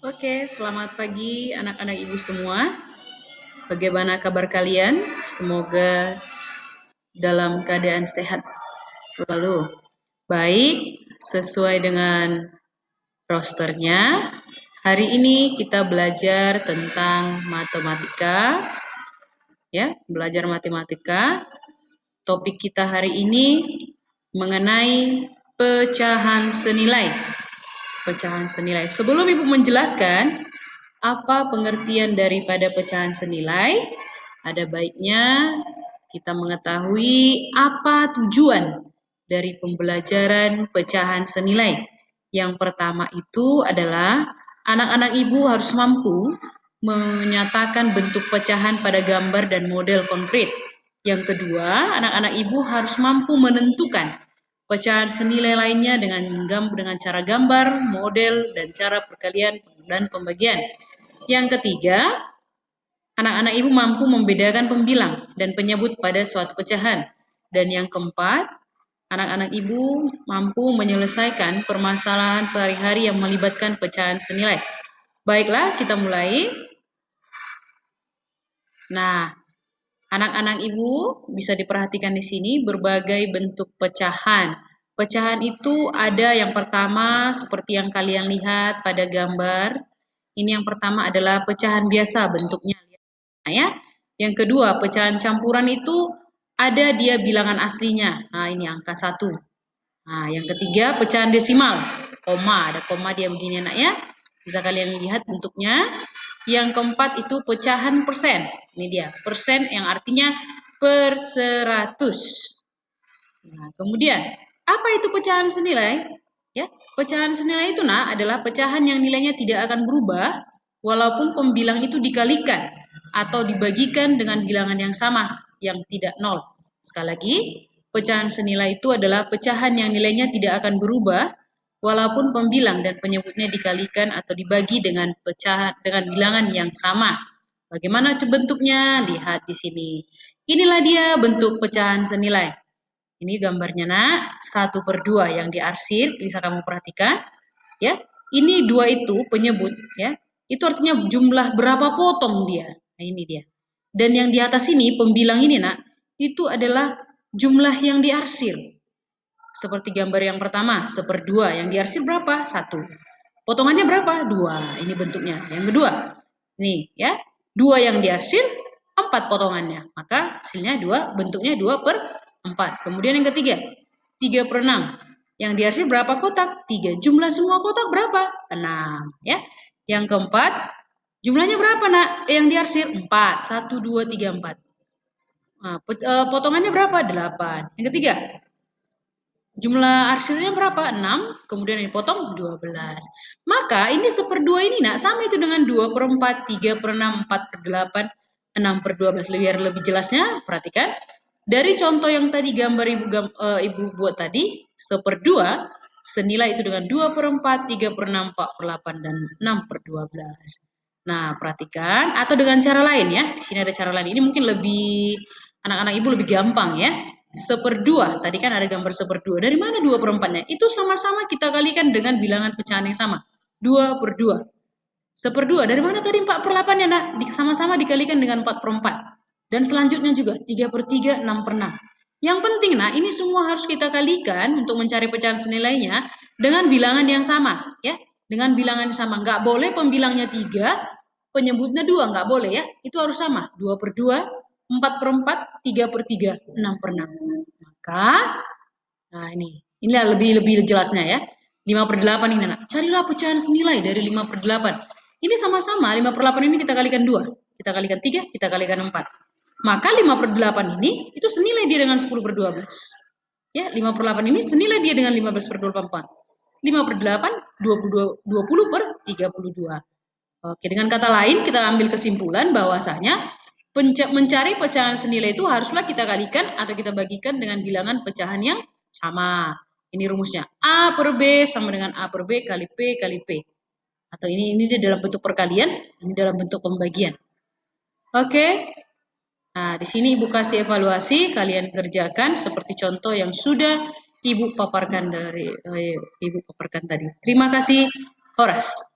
Oke, selamat pagi anak-anak ibu semua. Bagaimana kabar kalian? Semoga dalam keadaan sehat selalu. Baik, sesuai dengan rosternya, hari ini kita belajar tentang matematika. Ya, belajar matematika. Topik kita hari ini mengenai pecahan senilai. Pecahan senilai. Sebelum Ibu menjelaskan apa pengertian daripada pecahan senilai, ada baiknya kita mengetahui apa tujuan dari pembelajaran pecahan senilai. Yang pertama itu adalah anak-anak ibu harus mampu menyatakan bentuk pecahan pada gambar dan model konkret. Yang kedua, anak-anak ibu harus mampu menentukan pecahan senilai lainnya dengan cara gambar, model, dan cara perkalian dan pembagian. Yang ketiga, anak-anak ibu mampu membedakan pembilang dan penyebut pada suatu pecahan. Dan yang keempat, anak-anak ibu mampu menyelesaikan permasalahan sehari-hari yang melibatkan pecahan senilai. Baiklah, kita mulai. Nah, anak-anak ibu bisa diperhatikan di sini berbagai bentuk pecahan. Pecahan itu ada yang pertama seperti yang kalian lihat pada gambar. Ini yang pertama adalah pecahan biasa bentuknya ya. Yang kedua, pecahan campuran itu ada dia bilangan aslinya. Nah, ini angka 1. Nah, yang ketiga, pecahan desimal. Koma, ada koma dia begini anak ya. Bisa kalian lihat bentuknya. Yang keempat itu pecahan persen. Ini dia, persen yang artinya per 100. Nah, kemudian apa itu pecahan senilai? Ya, pecahan senilai itu adalah pecahan yang nilainya tidak akan berubah walaupun pembilang itu dikalikan atau dibagikan dengan bilangan yang sama yang tidak nol. Sekali lagi, pecahan senilai itu adalah pecahan yang nilainya tidak akan berubah walaupun pembilang dan penyebutnya dikalikan atau dibagi dengan bilangan yang sama. Bagaimana bentuknya? Lihat di sini. Inilah dia bentuk pecahan senilai. Ini gambarnya nak, 1/2 yang diarsir, bisa kamu perhatikan. Ya, ini 2 itu penyebut ya. Itu artinya jumlah berapa potong dia. Nah, ini dia. Dan yang di atas ini pembilang ini nak, itu adalah jumlah yang diarsir. Seperti gambar yang pertama, 1/2 yang diarsir berapa? 1. Potongannya berapa? 2. Ini bentuknya. Yang kedua, nih ya, 2 yang diarsir, 4 potongannya. Maka hasilnya 2, bentuknya 2/4. Kemudian yang ketiga, 3/6. Yang diarsir berapa kotak? 3. Jumlah semua kotak berapa? 6. Ya. Yang keempat, jumlahnya berapa nak? Yang diarsir 4. 1, 2, 3, 4. Nah, potongannya berapa? 8. Yang ketiga, jumlah arsirnya berapa? 6, kemudian dipotong 12. Maka ini 1/2 ini nak sama itu dengan 2/4, 3/6, 4/8, 6/12. Lebih jelasnya, perhatikan. Dari contoh yang tadi gambar ibu buat tadi, 1/2 senilai itu dengan 2/4, 3/6, 4/8, dan 6/12. Nah, perhatikan. Atau dengan cara lain ya. Di sini ada cara lain. Ini mungkin lebih, anak-anak ibu lebih gampang ya. 1/2, tadi kan ada gambar 1/2. Dari mana 2/4-nya? Itu sama-sama kita kalikan dengan bilangan pecahan yang sama. 2/2. 1/2, dari mana tadi 4/8 ya nak? Sama-sama dikalikan dengan 4/4. Dan selanjutnya juga 3/3, 6/6. Yang penting nah, ini semua harus kita kalikan untuk mencari pecahan senilainya dengan bilangan yang sama. Ya, dengan bilangan yang sama. Nggak boleh pembilangnya 3, penyebutnya 2, nggak boleh ya. Itu harus sama. 2/2, 4/4, 3/3, 6/6. Maka, nah inilah lebih jelasnya ya. 5/8 ini anak. Carilah pecahan senilai dari 5/8. Ini sama-sama 5/8 ini kita kalikan 2. Kita kalikan 3, kita kalikan 4. Maka 5/8 ini itu senilai dia dengan 10/12. Ya, 5/8 ini senilai dia dengan 15/24. 5/8 20/32. Oke, dengan kata lain kita ambil kesimpulan bahwasanya mencari pecahan senilai itu haruslah kita kalikan atau kita bagikan dengan bilangan pecahan yang sama. Ini rumusnya. A per B sama dengan A per B kali P kali P. Atau ini dia dalam bentuk perkalian, ini dalam bentuk pembagian. Oke. Nah, di sini Ibu kasih evaluasi, kalian kerjakan seperti contoh yang sudah Ibu paparkan tadi. Terima kasih, Horas.